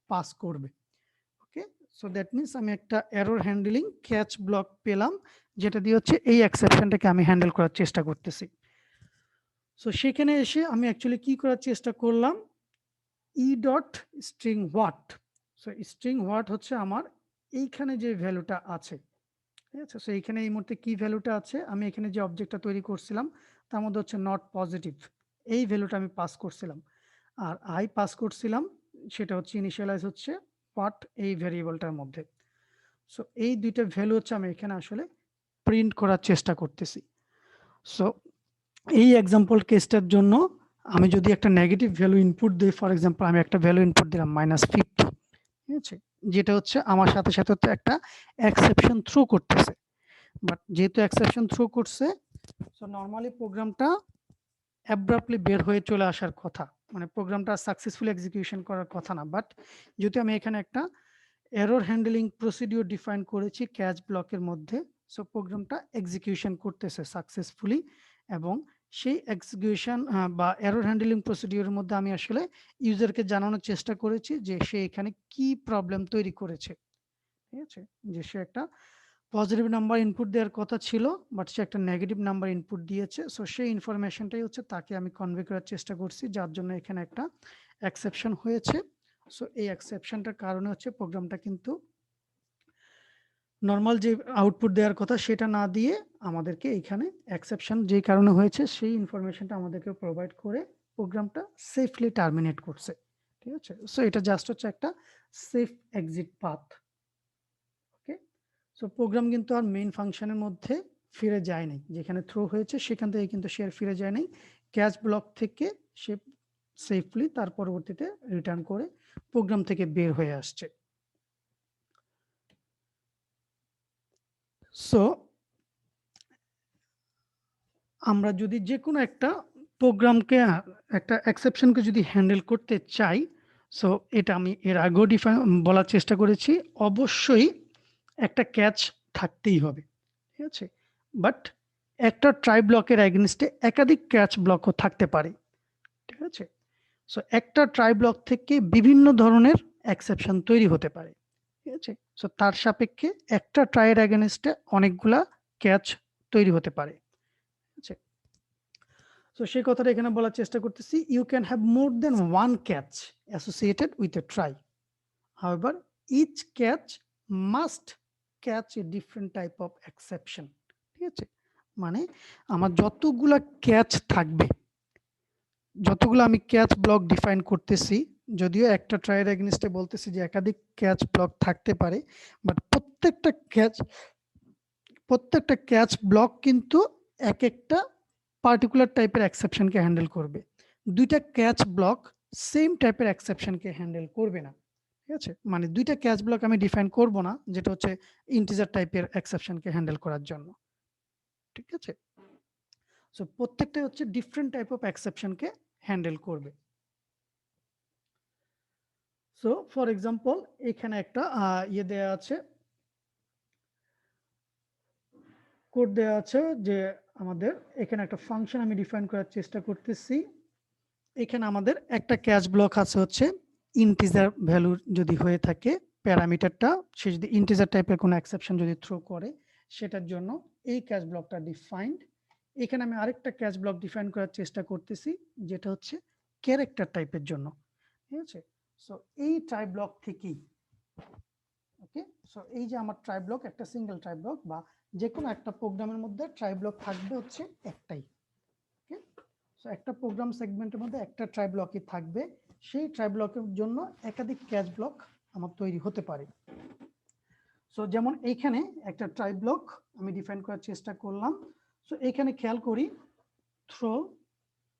পাস করবে। ওকে, সো দ্যাট মিনস আমি একটা এরর হ্যান্ডলিং ক্যাচ ব্লক পেলাম যেটা দিয়ে হচ্ছে এই এক্সেপশনটাকে আমি হ্যান্ডেল করার চেষ্টা করতেছি। সো সেখানে এসে আমি অ্যাকচুয়ালি কি করার চেষ্টা করলাম, E dot string what. So string what হচ্ছে আমার এইখানে যে ভ্যালুটা আছে, ঠিক আছে। সো এইখানে এই মুহূর্তে কি ভ্যালুটা আছে, আমি এখানে যে অবজেক্টটা তৈরি করছিলাম তার মধ্যে হচ্ছে নট পজিটিভ এই ভ্যালুটা আমি পাস করছিলাম, আর আই পাস করছিলাম সেটা হচ্ছে ইনিশিয়ালাইজ হচ্ছে হোয়াট এই ভ্যারিয়েবলটার মধ্যে। সো এই দুইটা ভ্যালু হচ্ছে আমি এখানে আসলে প্রিন্ট করার চেষ্টা করতেছি। সো এই এক্সাম্পল কেসটার জন্য আমি যদি একটা নেগেটিভ ভ্যালু ইনপুট দিই, ফর এক্সাম্পল আমি একটা ভ্যালু ইনপুট দিলাম -50, ঠিক আছে, যেটা হচ্ছে আমার সাথে সাথে তো একটা এক্সেপশন থ্রো করতেছে, বাট যেহেতু এক্সেপশন থ্রো করছে সো নর্মালি প্রোগ্রামটা অ্যাব্রাপ্টলি বের হয়ে চলে আসার কথা, মানে প্রোগ্রামটা সাকসেসফুলি এক্সিকিউশন করার কথা না, বাট যেহেতু আমি এখানে একটা এরর হ্যান্ডলিং প্রসিডিওর ডিফাইন করেছি ক্যাচ ব্লকের মধ্যে, সো প্রোগ্রামটা এক্সিকিউশন করতেছে সাকসেসফুলি, এবং সেই এক্সিকিউশন বা এরর হ্যান্ডলিং প্রসিডিওরের মধ্যে আমি আসলে ইউজারকে জানানোর চেষ্টা করেছি যে সে এখানে কি প্রবলেম তৈরি করেছে, ঠিক আছে, যে সে একটা পজিটিভ নাম্বার ইনপুট দেওয়ার কথা ছিল, বাট সে একটা নেগেটিভ নাম্বার ইনপুট দিয়েছে। সো সেই ইনফরমেশনটাই হচ্ছে তাকে আমি কনভে করার চেষ্টা করছি, যার জন্য এখানে একটা এক্সেপশন হয়েছে। সো এই এক্সেপশনটার কারণে হচ্ছে প্রোগ্রামটা কিন্তু নর্মাল যে আউটপুট দেওয়ার কথা সেটা না দিয়ে আমাদেরকে এইখানে এক্সেপশন যেই কারণে হয়েছে সেই ইনফরমেশনটা আমাদেরকে প্রোভাইড করে প্রোগ্রামটা সেফলি টার্মিনেট করছে। ঠিক আছে, সো এটা জাস্ট হচ্ছে একটা সেফ এক্সিট পাথ। ওকে, সো প্রোগ্রাম কিন্তু আর মেইন ফাংশনের মধ্যে ফিরে যায় নাই, যেখানে থ্রো হয়েছে সেখান থেকে কিন্তু সে আর ফিরে যায় নাই। ক্যাচ ব্লক থেকে সে সেফলি তার পরবর্তীতে রিটার্ন করে প্রোগ্রাম থেকে বের হয়ে আসছে। সো আমরা যদি যে কোনো একটা প্রোগ্রামকে একটা এক্সেপশনকে যদি হ্যান্ডেল করতে চাই, সো এটা আমি এর আগেও বলার চেষ্টা করেছি, অবশ্যই একটা ক্যাচ থাকতেই হবে। ঠিক আছে, বাট একটা ট্রাই ব্লকের এগেনস্টে একাধিক ক্যাচ ব্লকও থাকতে পারে। ঠিক আছে, সো একটা ট্রাই ব্লক থেকে বিভিন্ন ধরনের এক্সেপশন তৈরি হতে পারে। ঠিক আছে, সো তার সাপেক্ষে একটা ট্রাইয়ের এগেনস্টে অনেকগুলা ক্যাচ তৈরি হতে পারে। ঠিক আছে, সো সেই কথাটা এখানে বলার চেষ্টা করতেছি, you can have more than one catch associated with a try, however each catch must catch a different type of exception. ঠিক আছে, মানে আমার যতগুলা ক্যাচ থাকবে, যতগুলো আমি ক্যাচ ব্লক ডিফাইন করতেছি, যদিও একটা ট্রাইয়ের এগেইনস্টে বলতেছি যে একাধিক ক্যাচ ব্লক থাকতে পারে, বাট প্রত্যেকটা ক্যাচ ব্লক কিন্তু এক একটা পার্টিকুলার টাইপের এক্সেপশনকে হ্যান্ডেল করবে। দুইটা ক্যাচ ব্লক সেম টাইপের এক্সেপশনকে হ্যান্ডেল করবে না। ঠিক আছে, মানে দুইটা ক্যাচ ব্লক আমি ডিফাইন করব না যেটা হচ্ছে ইন্টিজার টাইপের এক্সেপশনকে হ্যান্ডেল করার জন্য। ঠিক আছে, সো প্রত্যেকটা হচ্ছে ডিফারেন্ট টাইপ অফ এক্সেপশনকে হ্যান্ডেল করবে। সো ফর এক্সাম্পল এখানে একটা ইয়ে দেয়া আছে, কোড দেওয়া আছে যে আমাদের এখানে একটা ফাংশন আমি ডিফাইন করার চেষ্টা করতেছি। এখানে আমাদের একটা ক্যাচ ব্লক আছে হচ্ছে ইন্টিজার ভ্যালু যদি হয়ে থাকে প্যারামিটারটা, সে যদি ইন্টিজার টাইপের কোনো এক্সেপশন যদি থ্রো করে সেটার জন্য এই ক্যাচ ব্লকটা ডিফাইন্ড। এখানে আমি আরেকটা ক্যাচ ব্লক ডিফাইন করার চেষ্টা করতেছি যেটা হচ্ছে ক্যারেক্টার টাইপের জন্য। ঠিক আছে, সো এই ট্রাই ব্লক থেকেই, ওকে, সো এই যে আমার ট্রাই ব্লক একটা সিঙ্গেল ট্রাই ব্লক বা যে কোনো একটা প্রোগ্রামের মধ্যে ট্রাই ব্লক থাকবে হচ্ছে একটাই। ওকে, সো একটা প্রোগ্রাম সেগমেন্টের মধ্যে একটা ট্রাই ব্লকই থাকবে, সেই ট্রাই ব্লকের জন্য একাধিক ক্যাচ ব্লক আমার তৈরি হতে পারে। সো যেমন এইখানে একটা ট্রাই ব্লক আমি ডিফাইন করার চেষ্টা করলাম। সো এখানে খেয়াল করি থ্রো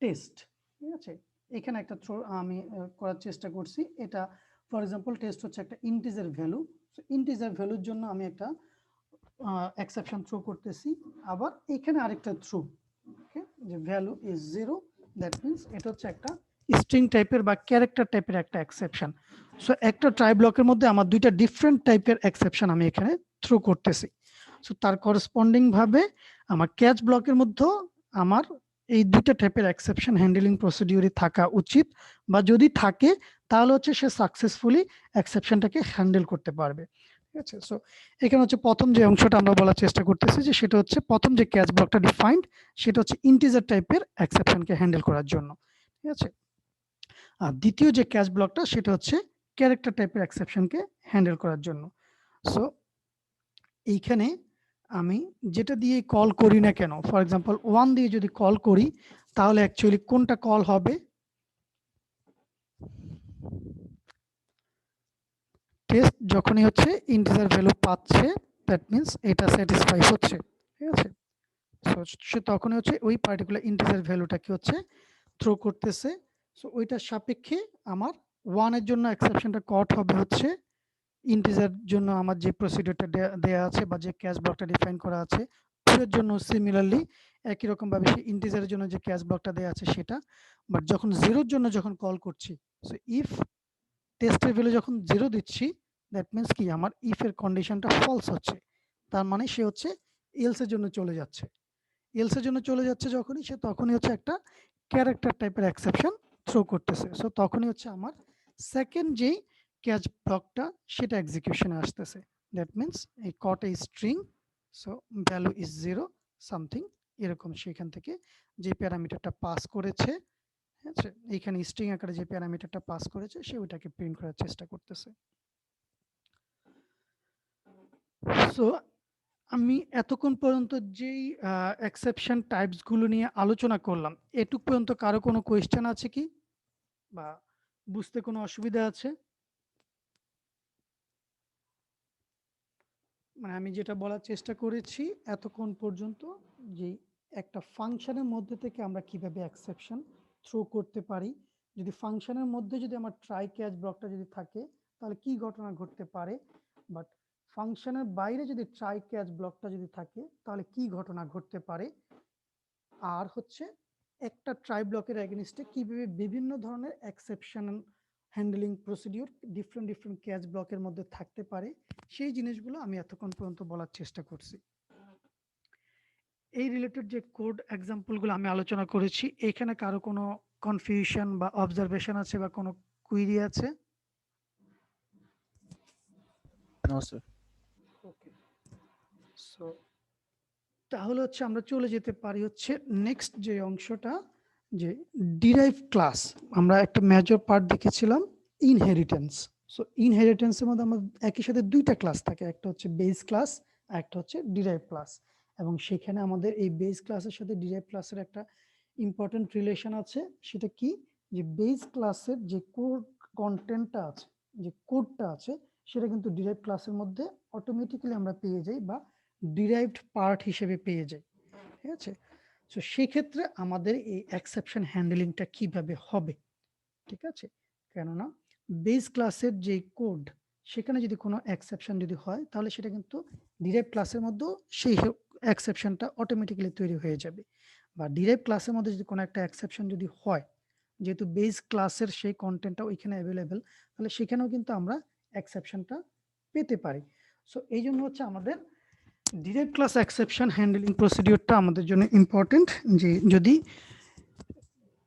টেস্ট। ঠিক আছে, এখানে একটা থ্রো আমি করার চেষ্টা করছি, এটা ফর এক্সাম্পল টেস্ট হচ্ছে একটা ইন্টিজার ভ্যালু। সো ইন্টিজার ভ্যালুর জন্য আমি একটা এক্সেপশন থ্রো করতেছি, আবার এখানে আরেকটা থ্রো, ওকে, যে ভ্যালু ইজ 0, দ্যাট মিন্স এটা হচ্ছে একটা স্ট্রিং টাইপের বা ক্যারেক্টার টাইপের একটা এক্সেপশন। সো একটা ট্রাই ব্লকের মধ্যে আমার দুইটা ডিফারেন্ট টাইপের এক্সেপশন আমি এখানে থ্রো করতেছি। সো তার করসপন্ডিং ভাবে আমার ক্যাচ ব্লকের মধ্যে আমার এই দুইটা টাইপের এক্সেপশন হ্যান্ডেলিং প্রসিডিউরই থাকা উচিত, বা যদি থাকে তাহলে হচ্ছে সে সাকসেসফুলি এক্সেপশনটাকে হ্যান্ডেল করতে পারবে। ঠিক আছে, সো এখানে হচ্ছে প্রথম যে অংশটা আমরা বলার চেষ্টা করতেছি যে সেটা হচ্ছে প্রথম যে ক্যাচ ব্লকটা ডিফাইন্ড সেটা হচ্ছে ইন্টিজার টাইপের এক্সেপশনকে হ্যান্ডেল করার জন্য। ঠিক আছে, আর দ্বিতীয় যে ক্যাচ ব্লকটা সেটা হচ্ছে ক্যারেক্টার টাইপের এক্সেপশনকে হ্যান্ডেল করার জন্য। সো এইখানে আমি যেটা দিয়ে কল করি না কেন, ফর এক্সাম্পল 1 দিয়ে যদি কল করি তাহলে অ্যাকচুয়ালি কোনটা কল হবে, টেস্ট যখনই হচ্ছে ইন্টিজার ভ্যালু পাচ্ছে দ্যাট মিন্স এটা স্যাটিসফাই হচ্ছে। ঠিক আছে, সো সে তখনই হচ্ছে ওই পার্টিকুলার ইন্টিজার ভ্যালুটাকে হচ্ছে থ্রো করতেছে। সো ওইটার সাপেক্ষে আমার 1 এর জন্য এক্সেপশনটা কট হবে হচ্ছে ইন্টিজার জন্য আমার যে প্রসিডিউরটা দেয়া আছে বা যে ক্যাচ ব্লকটা ডিফাইন করা আছে, 2 এর জন্য সিমিলারলি একই রকম ভাবে সেই ইন্টিজারের জন্য যে ক্যাচ ব্লকটা দেয়া আছে সেটা। বাট যখন 0 এর জন্য যখন কল করছি, সো ইফ টেস্টের ভ্যালু যখন 0 দিচ্ছি দ্যাট মিন্স কি আমার ইফ এর কন্ডিশনটা ফলস হচ্ছে, তার মানে সে হচ্ছে এলস এর জন্য চলে যাচ্ছে। এলস এর জন্য চলে যাচ্ছে যখনই, সে তখনই হচ্ছে একটা ক্যারেক্টার টাইপের এক্সেপশন থ্রো করতেছে। সো তখনই হচ্ছে আমার সেকেন্ড যেই ক্যাচ ব্লকটা সেটা এক্সিকিউশনে আসতেছে। দ্যাট মিন্স এই caught a string so value is 0 something এরকম সেখান থেকে যে প্যারামিটারটা পাস করেছে, ঠিক আছে, এইখানে স্ট্রিং আকারে যে প্যারামিটারটা পাস করেছে সে ওইটাকে প্রিন্ট করার চেষ্টা করতেছে। সো আমি এতক্ষণ পর্যন্ত যেই এক্সেপশন টাইপস গুলো নিয়ে আলোচনা করলাম, এটুক পর্যন্ত কারো কোনো কোয়েশ্চেন আছে কি বা বুঝতে কোনো অসুবিধা আছে? মানে আমি যেটা বলার চেষ্টা করেছি এতক্ষণ পর্যন্ত, যে একটা ফাংশনের মধ্যে থেকে আমরা কিভাবে এক্সেপশন থ্রো করতে পারি, যদি ফাংশনের মধ্যে যদি আমার ট্রাই ক্যাচ ব্লকটা যদি থাকে তাহলে কি ঘটনা ঘটতে পারে, বাট ফাংশনের বাইরে যদি ট্রাই ক্যাচ ব্লকটা যদি থাকে তাহলে কি ঘটনা ঘটতে পারে, আর হচ্ছে একটা ট্রাই ব্লকের এগেইনস্টে কিভাবে বিভিন্ন ধরনের exception handling procedure different catch ব্লকের মধ্যে থাকতে পারে, সেই জিনিসগুলো আমি এতক্ষণ পর্যন্ত বলার চেষ্টা করছি। এই রিলেটেড যে কোড এক্সাম্পলগুলো আমি আলোচনা করেছি, এখানে কারো কোনো কনফিউশন বা অবজারভেশন আছে বা কোনো কুইরি আছে? No sir. ওকে, সো তাহলে হচ্ছে আমরা চলে যেতে পারি হচ্ছে নেক্সট যে অংশটা, যে ডিরাইভ ক্লাস। আমরা একটা মেজর পার্ট দেখেছিলাম ইনহেরিটেন্স। সো ইনহেরিটেন্সের মধ্যে আমাদের একই সাথে দুইটা ক্লাস থাকে, একটা হচ্ছে বেস ক্লাস আর একটা হচ্ছে ডিরাইভ ক্লাস, এবং সেখানে আমাদের এই বেস ক্লাসের সাথে ডিরাইভ ক্লাসের একটা ইম্পর্টেন্ট রিলেশন আছে। সেটা কি, যে বেস ক্লাসের যে কোড কন্টেন্টটা আছে, যে কোডটা আছে, সেটা কিন্তু ডিরাইভ ক্লাসের মধ্যে অটোমেটিক্যালি আমরা পেয়ে যাই বা ডিরাইভড পার্ট হিসেবে পেয়ে যাই, ঠিক আছে। সো সেক্ষেত্রে আমাদের এই এক্সেপশন হ্যান্ডলিংটা কিভাবে হবে, ঠিক আছে, কেননা বেস ক্লাসের যে কোড, সেখানে যদি কোনো এক্সেপশন যদি হয় তাহলে সেটা কিন্তু ডিরাইভ ক্লাসের মধ্যেও সেই এক্সেপশনটা অটোমেটিক্যালি তৈরি হয়ে যাবে, বা ডিরাইভ ক্লাসের মধ্যে যদি কোনো একটা এক্সেপশন যদি হয়, যেহেতু বেস ক্লাসের সেই কন্টেন্টটা ওইখানে অ্যাভেলেবেল, তাহলে সেখানেও কিন্তু আমরা এক্সেপশনটা পেতে পারি। সো এই জন্য হচ্ছে আমাদের ডিরাইভ ক্লাস এক্সেপশন হ্যান্ডলিং প্রসিডিউরটা আমাদের জন্য ইম্পর্টেন্ট, যে যদি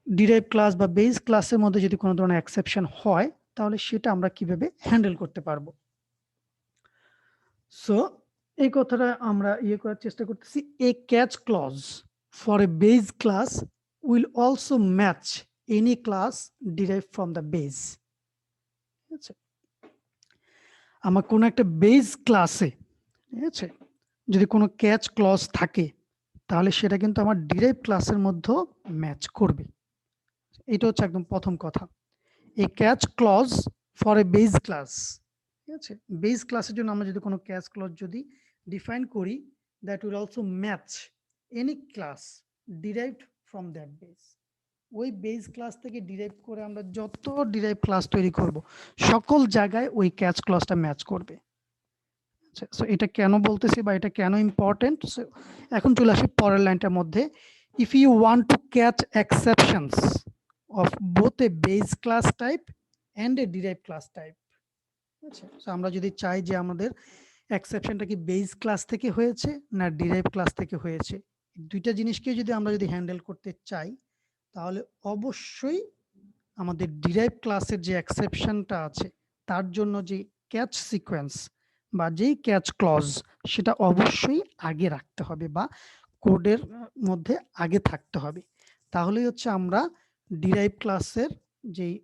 ডিরাইভ ক্লাস বা বেস ক্লাসের মধ্যে যদি কোনো ধরনের এক্সেপশন হয় তাহলে সেটা আমরা কিভাবে হ্যান্ডেল করতে পারবো। সো এই কথাটা আমরা করার চেষ্টা করতেছি, a catch clause for a base class will also match any class derive from the base. ঠিক আছে, আমার কোনো একটা বেস ক্লাসে, ঠিক আছে, যদি কোনো ক্যাচ ক্লজ থাকে তাহলে সেটা কিন্তু আমার ডিরাইভ ক্লাসের মধ্যেও ম্যাচ করবে। এটা হচ্ছে একদম প্রথম কথা, a catch clause for a base class. ঠিক আছে, বেস ক্লাসের জন্য আমরা যদি কোনো ক্যাচ ক্লজ যদি ডিফাইন করি, that will also match any class derived from that base. ওই বেস ক্লাস থেকে ডিরাইভ করে আমরা যত ডিরাইভ ক্লাস তৈরি করব সকল জায়গায় ওই ক্যাচ ক্লজটা ম্যাচ করবে। সো এটা কেন বলতেছি বা এটা কেন ইম্পর্টেন্ট, এখন চলে আসি পরের লাইনটার মধ্যে, if you want to catch exceptions of both a base class type and a derived class type। আচ্ছা, সো আমরা যদি চাই যে আমাদের এক্সেপশনটা কি বেস ক্লাস থেকে হয়েছে না ডিরাইভ ক্লাস থেকে হয়েছে, দুইটা জিনিসকে যদি আমরা যদি হ্যান্ডেল করতে চাই তাহলে অবশ্যই আমাদের ডিরাইভ ক্লাসের যে এক্সেপশনটা আছে তার জন্য যে ক্যাচ সিকোয়েন্স বা যেই ক্যাচ ক্লজ সেটা অবশ্যই আগে রাখতে হবে বা কোডের মধ্যে আগে থাকতে হবে, তাহলেই হচ্ছে আমরা ডিরাইভ ক্লাসের যেই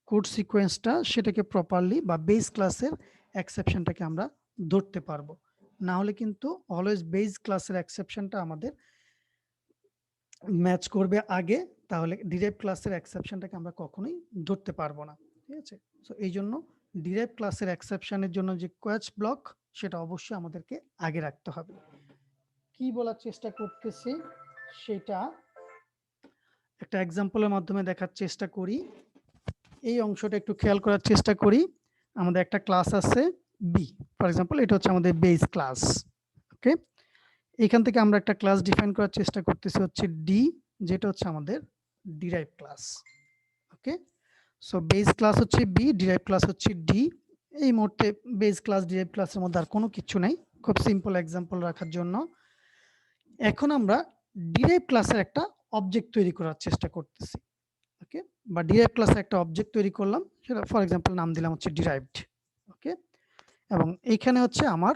কোড সিকোয়েন্সটা সেটাকে প্রপারলি বা বেস ক্লাসের এক্সেপশনটাকে আমরা ধরতে পারবো। না হলে কিন্তু অলওয়েজ বেস ক্লাসের এক্সেপশনটা আমাদের ম্যাচ করবে আগে, তাহলে ডিরাইভ ক্লাসের এক্সেপশনটাকে আমরা কখনোই ধরতে পারবো না। ঠিক আছে, সো এই জন্য ডিরাইভ ক্লাসের এক্সেপশনের জন্য যে ক্যাচ ব্লক সেটা অবশ্যই আমাদেরকে আগে রাখতে হবে। কি বলার চেষ্টা করতেছি সেটা একটা এক্সাম্পলের মাধ্যমে দেখার চেষ্টা করি। এই অংশটা একটু খেয়াল করার চেষ্টা করি। আমাদের একটা ক্লাস আছে বি, ফর এক্সাম্পল এটা হচ্ছে আমাদের বেস ক্লাস। ওকে, এখান থেকে আমরা একটা ক্লাস ডিফাইন করার চেষ্টা করতেছি হচ্ছে ডি, যেটা হচ্ছে আমাদের ডিরাইভ ক্লাস। ওকে, সো বেস ক্লাস হচ্ছে বি, ডিরাইভ ক্লাস হচ্ছে ডি। এই মুহূর্তে বেস ক্লাস ডিরাইভ ক্লাসের মধ্যে আর কোনো কিছু নাই, খুব সিম্পল এক্সাম্পল রাখার জন্য। এখন আমরা ডিরাইভ ক্লাসের একটা অবজেক্ট তৈরি করার চেষ্টা করতেছি। ওকে, বা ডিরাইভ ক্লাসে একটা অবজেক্ট তৈরি করলাম, সেটা ফর এক্সাম্পল নাম দিলাম হচ্ছে ডিরাইভড। ওকে, এবং এইখানে হচ্ছে আমার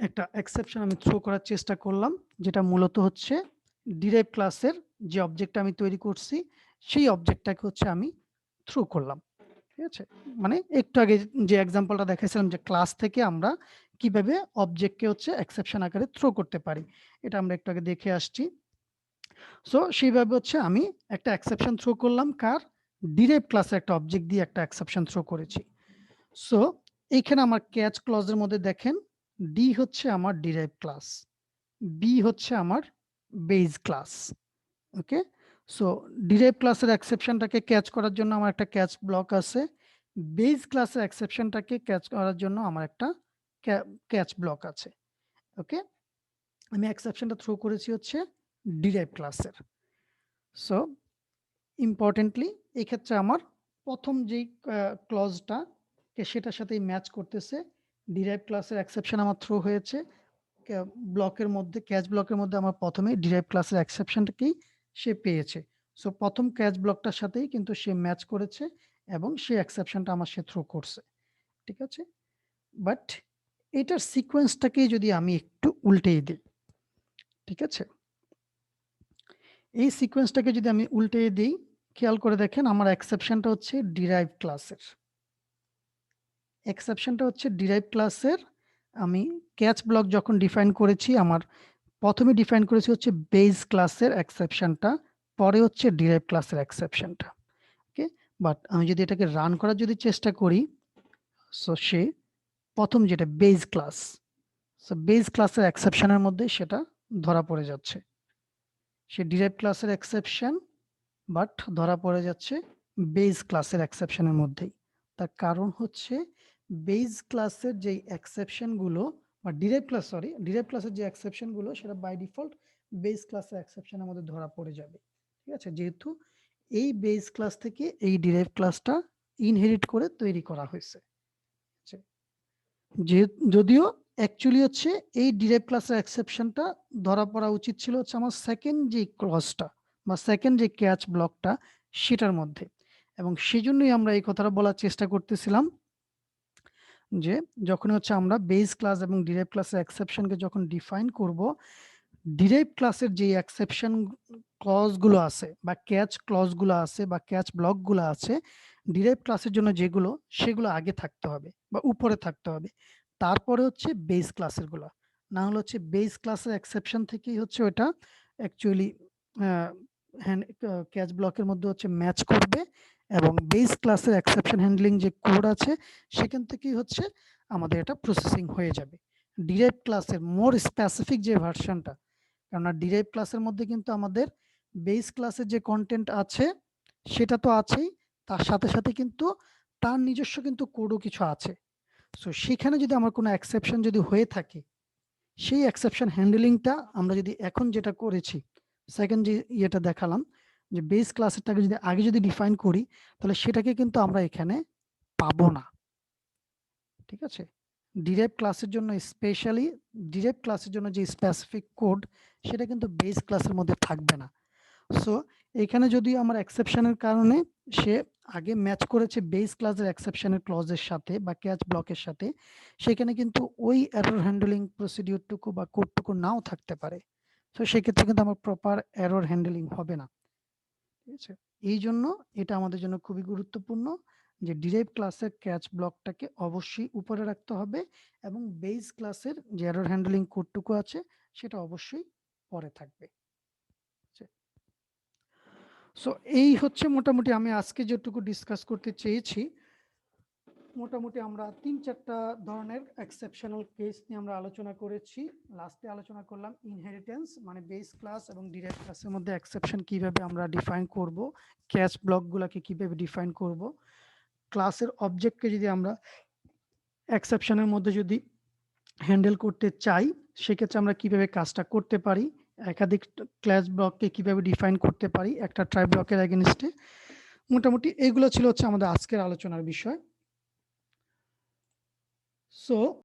একটা এক্সেপশন আমি থ্রো করার চেষ্টা করলাম, যেটা মূলত হচ্ছে ডিরাইভ ক্লাসের যে অবজেক্টটা আমি তৈরি করছি সেই অবজেক্টটাকে হচ্ছে আমি থ্রো করলাম। ঠিক আছে, মানে একটু আগে যে এক্সাম্পলটা দেখাইছিলাম যে ক্লাস থেকে আমরা কিভাবে অবজেক্টকে হচ্ছে এক্সেপশন আকারে থ্রো করতে পারি, এটা আমরা একটু আগে দেখে আসছি। সো সেইভাবে হচ্ছে আমি একটা এক্সেপশন থ্রো করলাম, কার ডিরাইভ ক্লাসের একটা অবজেক্ট দিয়ে একটা এক্সেপশন থ্রো করেছি। সো এইখানে আমার ক্যাচ ক্লজের মধ্যে দেখেন ডি হচ্ছে আমার ডিরাইভ ক্লাস, বি হচ্ছে আমার বেস ক্লাস। ওকে, সো ডিরাইভ ক্লাসের এক্সেপশনটাকে ক্যাচ করার জন্য আমার একটা ক্যাচ ব্লক আছে, বেস ক্লাসের এক্সেপশনটাকে ক্যাচ করার জন্য আমার একটা ক্যাচ ব্লক আছে। ওকে, আমি এক্সেপশনটা থ্রো করেছি হচ্ছে ডিরাইভ ক্লাসের। সো ইম্পর্টেন্টলি এই ক্ষেত্রে আমার প্রথম যেই ক্লজটা সেটার সাথেই ম্যাচ করতেছে, ডিরাইভ ক্লাসের এক্সেপশন আমার থ্রো হয়েছে ব্লকের মধ্যে, ক্যাচ ব্লকের মধ্যে আমার প্রথমে ডিরাইভ ক্লাসের এক্সেপশনটাকেই সে পেয়েছে। সো প্রথম ক্যাচ ব্লকটার সাথেই কিন্তু সে ম্যাচ করেছে এবং সেই এক্সেপশনটা আমার সে থ্রো করছে। ঠিক আছে, বাট এটার সিকোয়েন্সটাকে যদি আমি একটু উল্টেই দিই, ঠিক আছে, এই সিকোয়েন্সটাকে যদি আমি উল্টে দিই, খেয়াল করে দেখেন আমার এক্সেপশনটা হচ্ছে ডিরাইভ ক্লাসের, এক্সেপশনটা হচ্ছে ডিরাইভ ক্লাসের। আমি ক্যাচ ব্লক যখন ডিফাইন করেছি, আমার প্রথমে ডিফাইন করেছি হচ্ছে বেস ক্লাসের এক্সেপশনটা, পরে হচ্ছে ডিরাইভ ক্লাসের এক্সেপশনটা। ওকে, বাট আমি যদি এটাকে রান করার যদি চেষ্টা করি, সো সে প্রথম যেটা বেস ক্লাস, সো বেস ক্লাসের এক্সেপশনের মধ্যে সেটা ধরা পড়ে যাচ্ছে, সে ডিরাইভ ক্লাসের এক্সেপশন বাট ধরা পড়ে যাচ্ছে বেস ক্লাসের এক্সেপশনের মধ্যেই। তার কারণ হচ্ছে বেস ক্লাসের যে এক্সেপশন গুলো বা ডিরাইভ ক্লাসের যে এক্সেপশন গুলো সেটা বাই ডিফল্ট বেস ক্লাসের এক্সেপশনের মধ্যে ধরা পড়ে যাবে। ঠিক আছে, যেহেতু এই বেস ক্লাস থেকে এই ডিরাইভ ক্লাসটা ইনহেরিট করে তৈরি করা হয়েছে। যে যদিও অ্যাকচুয়ালি হচ্ছে এই ডিরাইভ ক্লাসের এক্সেপশনটা ধরা পড়া উচিত ছিল হচ্ছে আমার সেকেন্ড যে ক্লজটা বা সেকেন্ড যে ক্যাচ ব্লকটা সেটার মধ্যে, এবং সেজন্যই আমরা এই কথাটা বলার চেষ্টা করতেছিলাম যে যখন হচ্ছে আমরা বেস ক্লাস এবং ডিরাইভ ক্লাসের এক্সেপশনকে যখন ডিফাইন করব, ডিরাইভ ক্লাসের যে এক্সেপশন ক্লজগুলো আছে বা ক্যাচ ক্লজগুলো আছে বা ক্যাচ ব্লকগুলো আছে, ডিরাইভ ক্লাসের জন্য যেগুলো সেগুলো আগে থাকতে হবে বা উপরে থাকতে হবে, তারপরে হচ্ছে বেস ক্লাসের গুলো, না হলে হচ্ছে বেস ক্লাসের এক্সেপশন থেকেই হচ্ছে ওটা অ্যাকচুয়ালি ক্যাচ ব্লকের মধ্যে হচ্ছে ম্যাচ করবে এবং বেস ক্লাসের এক্সেপশন হ্যান্ডলিং যে কোড আছে সেখান থেকেই হচ্ছে আমাদের এটা প্রসেসিং হয়ে যাবে। ডিরাইভ ক্লাসের মোর স্পেসিফিক যে ভার্সনটা, কেননা ডিরাইভ ক্লাসের মধ্যে কিন্তু আমাদের বেস ক্লাসের যে কন্টেন্ট আছে সেটা তো আছেই, তার সাথে সাথে কিন্তু তার নিজস্ব কিন্তু কোডও কিছু আছে। সো সেখানে যদি আমার কোনো এক্সেপশন যদি হয়ে থাকে, সেই এক্সেপশন হ্যান্ডলিংটা আমরা যদি এখন যেটা করেছি সেকেন্ড যে ইয়েটা দেখালাম যে বেস ক্লাসেরটাকে যদি আগে যদি ডিফাইন করি, তাহলে সেটাকে কিন্তু আমরা এখানে পাবো না। ঠিক আছে, ডিরাইভ ক্লাসের জন্য স্পেশালি ডিরাইভ ক্লাসের জন্য যে স্পেসিফিক কোড সেটা কিন্তু বেস ক্লাসের মধ্যে থাকবে না। সো এখানে যদি আমার এক্সেপশনের কারণে সে আগে ম্যাচ করেছে বেস ক্লাসের এক্সেপশনের ক্লজের সাথে বা ক্যাচ ব্লকের সাথে, সেখানে কিন্তু ওই এরর হ্যান্ডলিং প্রসিডিউরটুকু বা কোডটুকু নাও থাকতে পারে। তো সেক্ষেত্রে কিন্তু আমার প্রপার এরর হ্যান্ডলিং হবে না। ঠিক আছে, এই জন্য এটা আমাদের জন্য খুবই গুরুত্বপূর্ণ যে ডিরাইভ ক্লাসের ক্যাচ ব্লকটাকে অবশ্যই উপরে রাখতে হবে এবং বেস ক্লাসের যে এরর হ্যান্ডলিং কোডটুকু আছে সেটা অবশ্যই পরে থাকবে। সো এই হচ্ছে মোটামুটি আমি আজকে যেটুকু ডিসকাস করতে চেয়েছি। মোটামুটি আমরা ৩-৪টা ধরনের এক্সেপশনাল কেস নিয়ে আমরা আলোচনা করেছি। লাস্টে আলোচনা করলাম ইনহেরিটেন্স, মানে বেস ক্লাস এবং ডিরাইভ ক্লাসের মধ্যে এক্সেপশন কিভাবে আমরা ডিফাইন করব, ক্যাচ ব্লকগুলোকে কিভাবে ডিফাইন করব, ক্লাসের অবজেক্টকে যদি আমরা এক্সেপশনের মধ্যে যদি হ্যান্ডেল করতে চাই সেক্ষেত্রে আমরা কিভাবে কাজটা করতে পারি, একাধিক ক্লাস ব্লককে কিভাবে ডিফাইন করতে পারি একটা ট্রাই ব্লকের এগেইনস্টে। মোটামুটি এগুলো ছিল হচ্ছে আমাদের আজকের আলোচনার বিষয়। সো